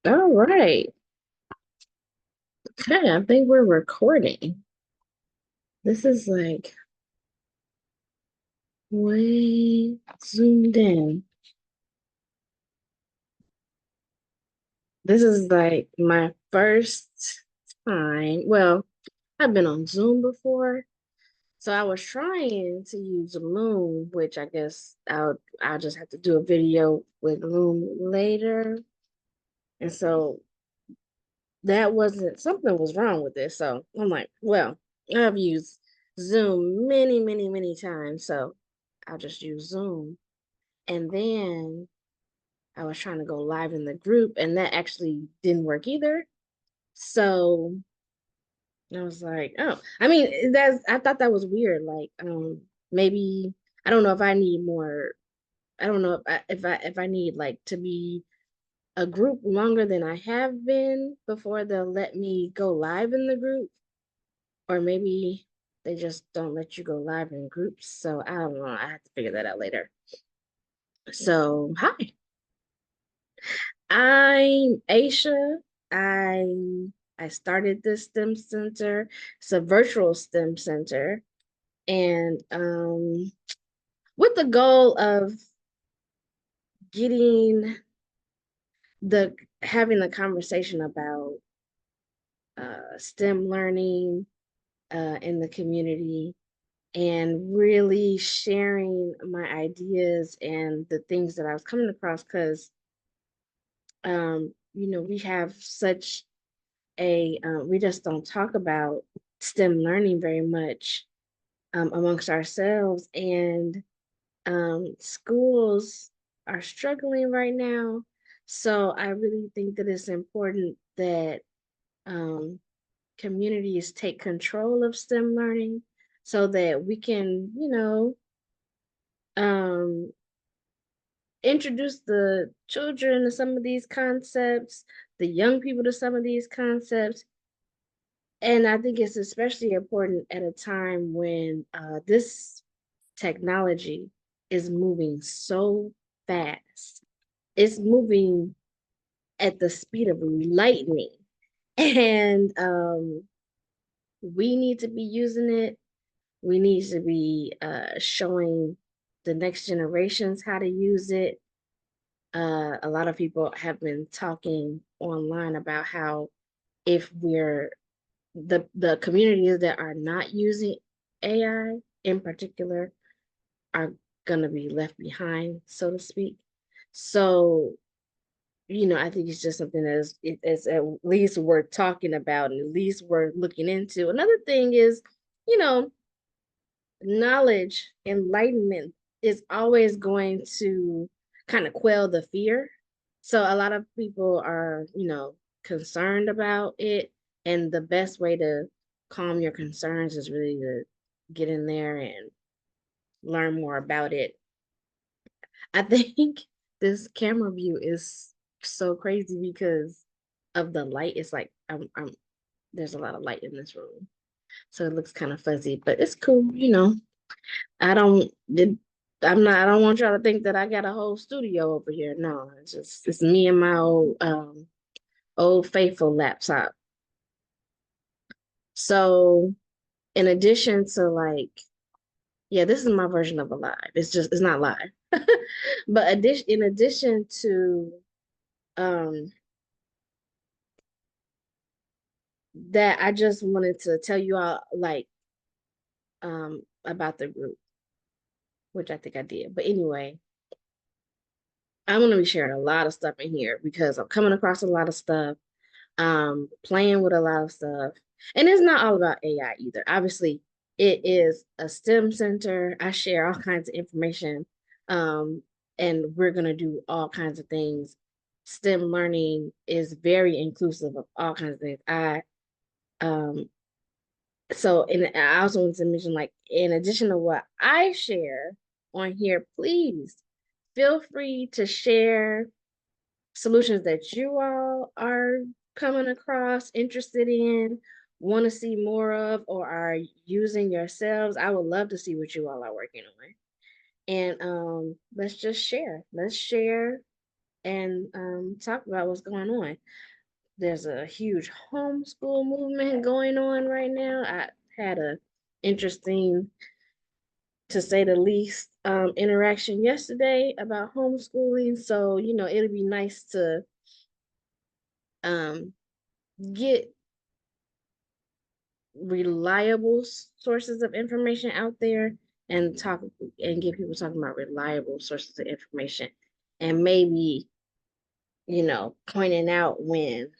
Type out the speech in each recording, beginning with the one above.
All right. Okay, I think we're recording. This is like way zoomed in. This is like my first time. Well, I've been on Zoom before. So I was trying to use Loom, which I guess I'll just have to do a video with Loom later. And so that wasn't something was wrong with this. So I'm like, well, I've used Zoom many, many, many times. So I'll just use Zoom. And then I was trying to go live in the group, and that actually didn't work either. So I was like, oh, I mean, I thought that was weird. Like, maybe I don't know if I need more. I don't know if I need like to be a group longer than I have been before they'll let me go live in the group, or maybe they just don't let you go live in groups. So I don't know. I have to figure that out later. So hi, I'm Aisha. I started this STEM center. It's a virtual STEM center, and with the goal of getting the having a conversation about STEM learning in the community and really sharing my ideas and the things that I was coming across because we have such we just don't talk about STEM learning very much amongst ourselves, and schools are struggling right now. So I really think that it's important that um, communities take control of STEM learning so that we can, um, introduce the children to some of these concepts, the young people to some of these concepts. And I think it's especially important at a time when this technology is moving so fast. It's moving at the speed of lightning. And we need to be using it. We need to be showing the next generations how to use it. A lot of people have been talking online about how if we're the communities that are not using AI in particular are gonna be left behind, so to speak. So, I think it's just something it's at least worth talking about and at least worth looking into. Another thing is, you know, knowledge, enlightenment is always going to kind of quell the fear. So a lot of people are, concerned about it. And the best way to calm your concerns is really to get in there and learn more about it. I think this camera view is so crazy because of the light. It's like there's a lot of light in this room. So it looks kind of fuzzy, but it's cool. I don't did I don't want y'all to think that I got a whole studio over here. No, it's me and my old faithful laptop. So in addition to like, yeah, this is my version of a live. It's not live. But in addition to um that, I just wanted to tell you all like about the group, which I think I did. But anyway, I'm gonna be sharing a lot of stuff in here because I'm coming across a lot of stuff, playing with a lot of stuff. And it's not all about AI either. Obviously, it is a STEM center. I share all kinds of information. Um, and we're gonna do all kinds of things. STEM learning is very inclusive of all kinds of things. Um and I also want to mention, like, in addition to what I share on here, please feel free to share solutions that you all are coming across, interested in, want to see more of, or are using yourselves. I would love to see what you all are working on. And let's just share. Let's share and talk about what's going on. There's a huge homeschool movement going on right now. I had a interesting, to say the least, interaction yesterday about homeschooling. So, it'll be nice to um, get reliable sources of information out there and talk and get people talking about reliable sources of information, and maybe, pointing out when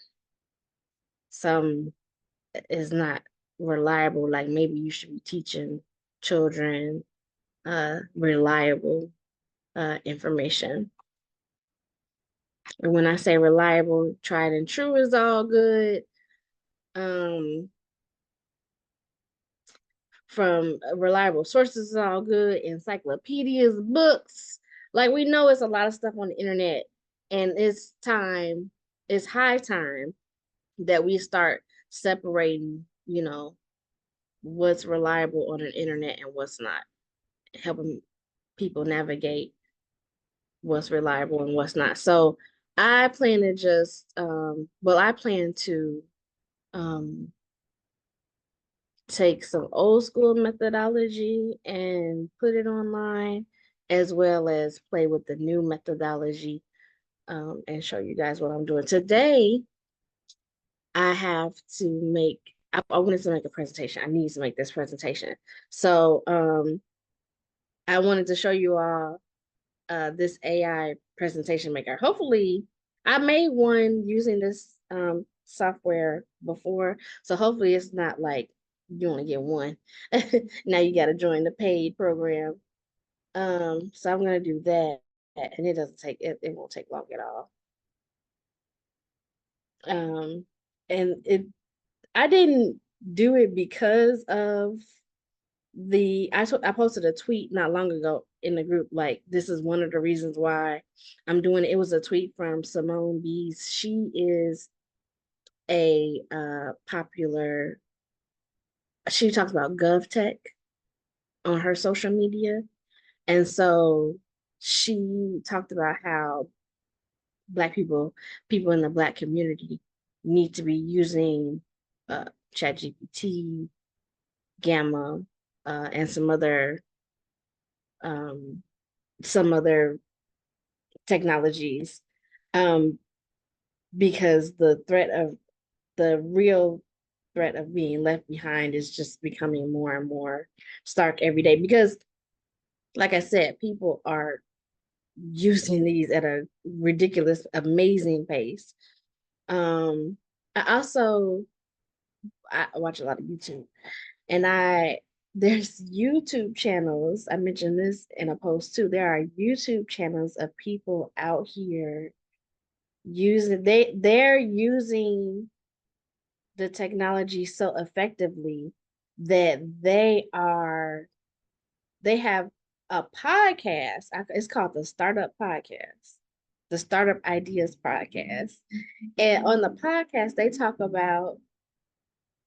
some is not reliable, like maybe you should be teaching children reliable information. And when I say reliable, tried and true is all good. Um, from reliable sources is all good. Encyclopedias, books. Like, we know it's a lot of stuff on the internet, and it's high time that we start separating, what's reliable on the internet and what's not, helping people navigate what's reliable and what's not. So I plan to just I plan to um take some old school methodology and put it online, as well as play with the new methodology, and show you guys what I'm doing. Today, I have to make, I wanted to make a presentation. I need to make this presentation. So I wanted to show you all this AI presentation maker. Hopefully, I made one using this software before, so hopefully it's not like you only get one. Now you got to join the paid program. So I'm gonna do that, and it doesn't take it. It won't take long at all. Um, and I didn't do it because of I posted a tweet not long ago in the group, like, this is one of the reasons why I'm doing it. It was a tweet from Simone Bees. She is a popular, she talks about GovTech on her social media. And so she talked about how Black people in the Black community need to be using uh, ChatGPT, Gamma, and um, some other technologies, um, because the real threat of being left behind is just becoming more and more stark every day. Because, like I said, people are using these at a ridiculous, amazing pace. Um, I watch a lot of YouTube, and there's YouTube channels. I mentioned this in a post too. There are YouTube channels of people out here they're using the technology so effectively that they have a podcast. It's called the Startup Podcast, the Startup Ideas Podcast. And on the podcast, they talk about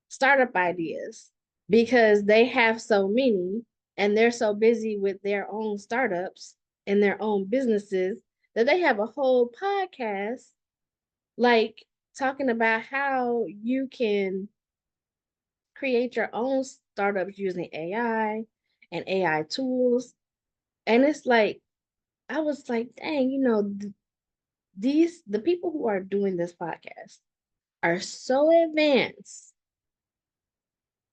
startup ideas because they have so many, and they're so busy with their own startups and their own businesses, that they have a whole podcast, like, talking about how you can create your own startups using AI and AI tools. And it's like, I was like, dang, the people who are doing this podcast are so advanced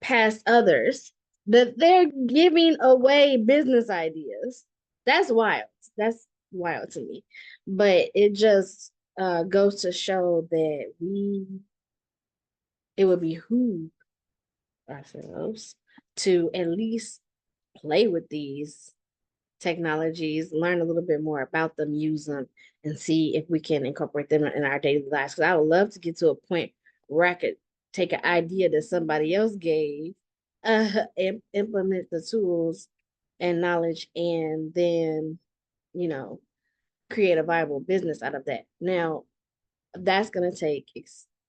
past others that they're giving away business ideas. That's wild. That's wild to me. But it just goes to show that it would behoove ourselves to at least play with these technologies, learn a little bit more about them, use them, and see if we can incorporate them in our daily lives. Because I would love to get to a point where I could take an idea that somebody else gave, and implement the tools and knowledge, and then, you know, create a viable business out of that. Now, that's going to take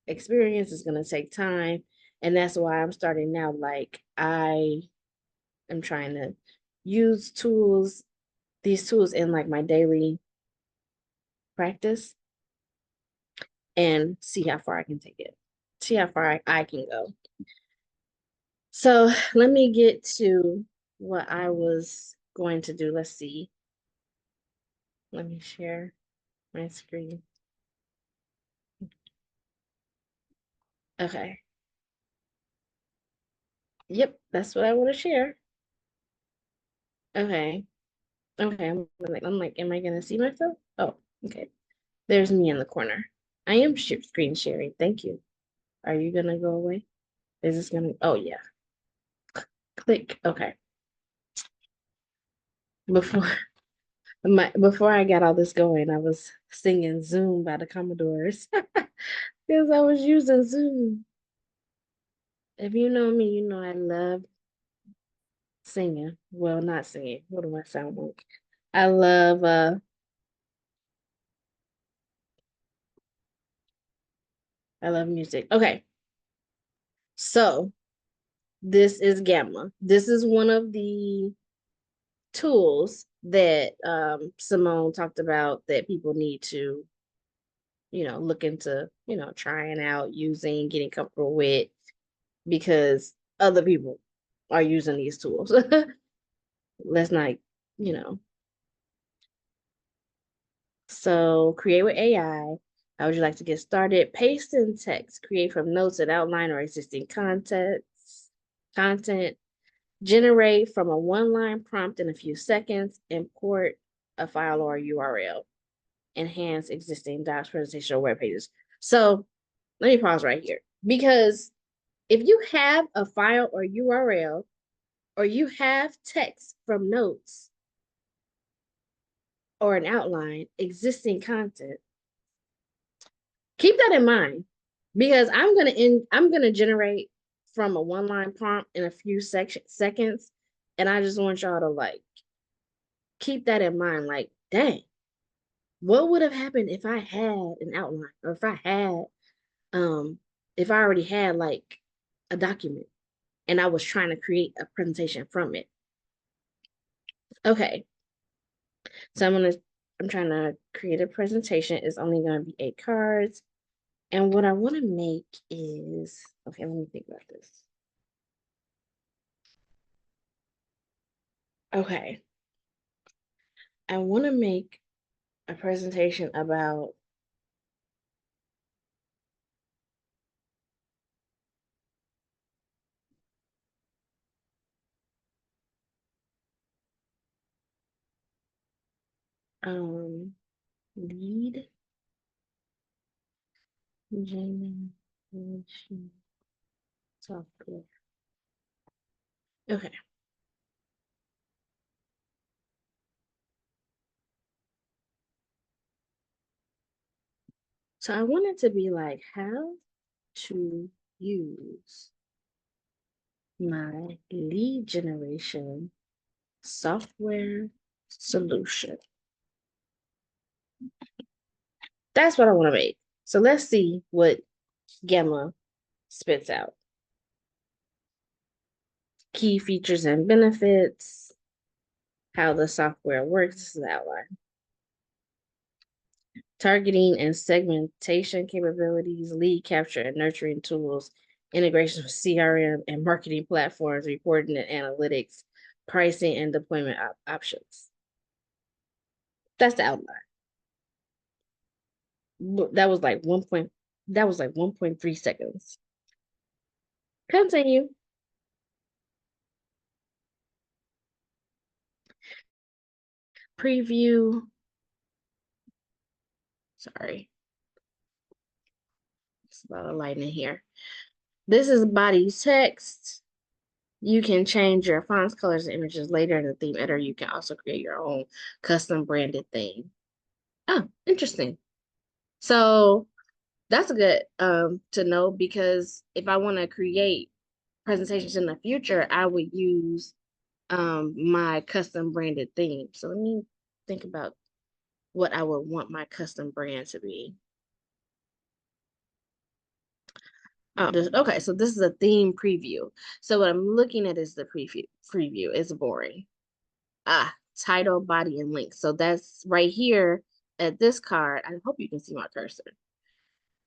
experience, it's going to take time. And that's why I'm starting now. Like, I am trying to use these tools in like my daily practice and see how far I can take it. See how far I can go. So let me get to what I was going to do. Let's see. Let me share my screen. Okay. Yep, that's what I want to share. Okay. Okay. I'm like, am I gonna see myself? Oh, okay. There's me in the corner. I am screen sharing. Thank you. Are you gonna go away? Is this gonna? Oh yeah. Click. Okay. Before before I got all this going, I was singing Zoom by the Commodores because I was using Zoom. If you know me, you know I love singing. Well, not singing. What do I sound like? I love music. Okay. So this is Gamma. This is one of the tools that Simone talked about that people need to, look into, trying out, using, getting comfortable with, because other people are using these tools. Let's not, you know. So create with AI. How would you like to get started? Paste in text, create from notes and outline or existing content, generate from a one-line prompt in a few seconds, import a file or a URL, enhance existing docs, presentation, or web pages. So let me pause right here, because if you have a file or URL, or you have text from notes or an outline, existing content, keep that in mind, because I'm gonna generate from a one-line prompt in a few seconds, and I just want y'all to like keep that in mind. Like, dang, what would have happened if I had an outline, or if I already had like a document and I was trying to create a presentation from it. Okay, so I'm trying to create a presentation. It's only gonna be 8 cards. And what I want to make is, okay, let me think about this. Okay, I want to make a presentation about lead generation software. Okay, so I want it to be like how to use my lead generation software solution. That's what I want to make. So let's see what Gamma spits out. Key features and benefits, how the software works. This is the outline. Targeting and segmentation capabilities, lead capture and nurturing tools, integration with CRM and marketing platforms, reporting and analytics, pricing and deployment options. That's the outline. That was like 1.3 seconds. Continue. Preview. Sorry. It's a lot of light in here. This is body text. You can change your fonts, colors, and images later in the theme editor. You can also create your own custom branded theme. Oh, interesting. So that's good to know, because if I want to create presentations in the future, I would use my custom branded theme. So let me think about what I would want my custom brand to be. Okay, so this is a theme preview. So what I'm looking at is the preview. It's boring. Title, body, and link. So that's right here. at this card, I hope you can see my cursor.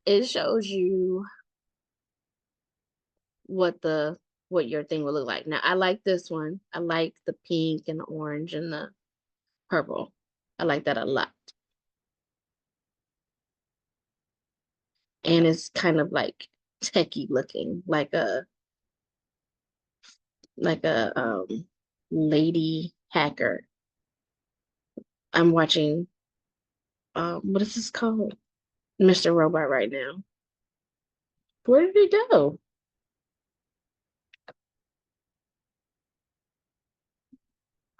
It shows you what the what your thing will look like. Now I like this one. I like the pink and the orange and the purple. I like that a lot. And it's kind of like techie looking, like a lady hacker. I'm watching what is this called? Mr. Robot right now. Where did he go?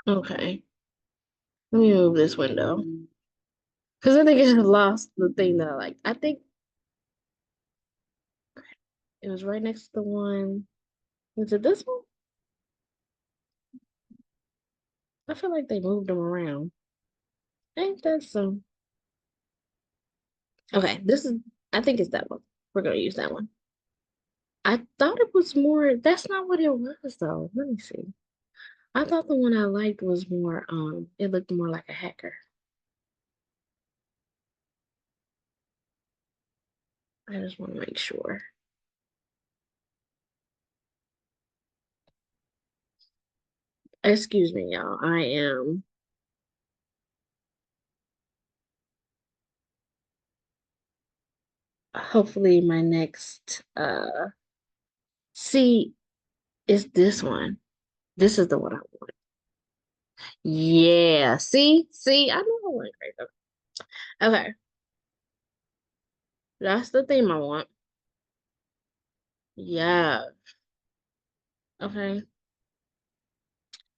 Okay. Let me move this window. Because I think it just lost the thing that I like. I think it was right next to the one. Was it this one? I feel like they moved them around. Ain't that some? Okay, this is, I think it's that one. We're gonna use that one. I thought it was more, that's not what it was though. Let me see. I thought the one I liked was more, it looked more like a hacker. I just want to make sure. Excuse me, y'all. I am hopefully my next see is this one. This is the one I want. Yeah. See, I know I want right there. Okay. That's the theme I want. Yeah. Okay.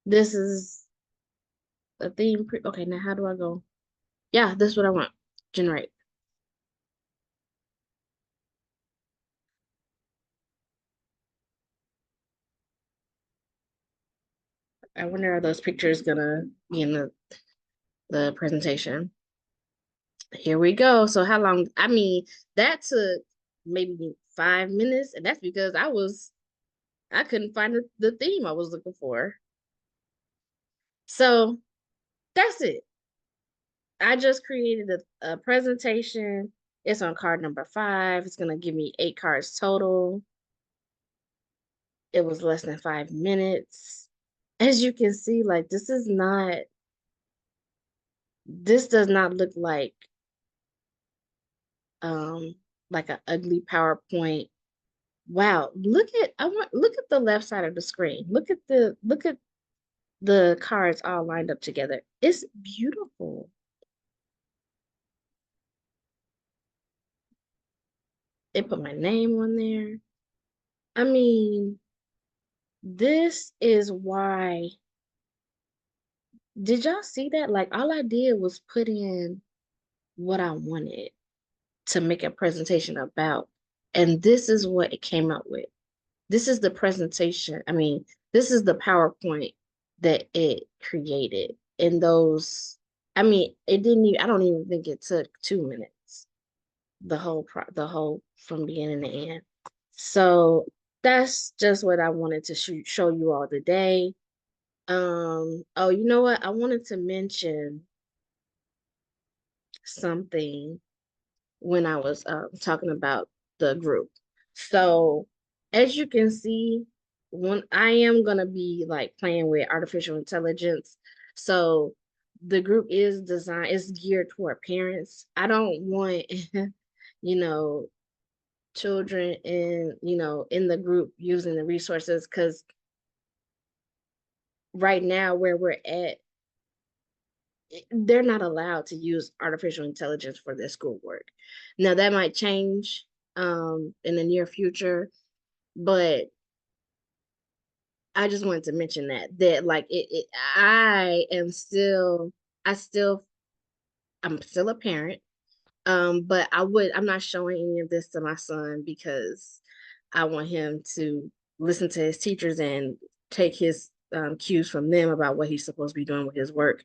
This is a theme. Okay, now how do I go? Yeah, this is what I want. Generate. I wonder are those pictures gonna be in the presentation? Here we go. So how long? I mean, that took maybe 5 minutes, and that's because I couldn't find the theme I was looking for. So that's it. I just created a presentation. It's on card number 5. It's gonna give me 8 cards total. It was less than 5 minutes. As you can see, like this does not look um like an ugly PowerPoint. Wow, look at the left side of the screen. Look at the cards all lined up together. It's beautiful. They put my name on there. I mean, this is why. Did y'all see that? Like all I did was put in what I wanted to make a presentation about. And this is what it came up with. This is the presentation. I mean, this is the PowerPoint that it created. And those, I mean, it didn't even, I don't even think it took 2 minutes. The whole from beginning to end. So that's just what I wanted to show you all today. Oh, you know what? I wanted to mention something when I was talking about the group. So as you can see, when I am gonna be like playing with artificial intelligence, so the group is designed, it's geared toward parents. I don't want, you know, children in the group using the resources because right now where we're at, they're not allowed to use artificial intelligence for their schoolwork. Now that might change in the near future, but I just wanted to mention that like it I am still I still I'm still a parent. But I'm not showing any of this to my son because I want him to listen to his teachers and take his cues from them about what he's supposed to be doing with his work.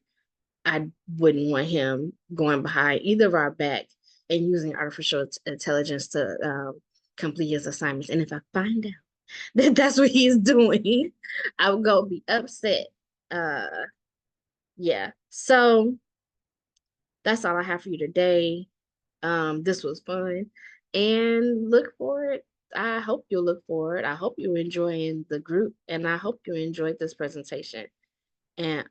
I wouldn't want him going behind either of our back and using artificial intelligence to complete his assignments. And if I find out that that's what he's doing, I would go be upset. Uh, yeah. So that's all I have for you today. This was fun, and look forward. I hope you'll look forward. I hope you're enjoying the group, and I hope you enjoyed this presentation. And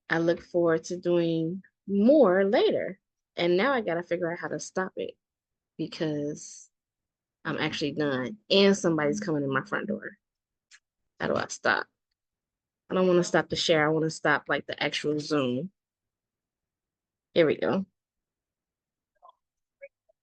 I look forward to doing more later. And now I gotta figure out how to stop it because I'm actually done, and somebody's coming in my front door. How do I stop? I don't want to stop the share. I want to stop like the actual Zoom. Here we go.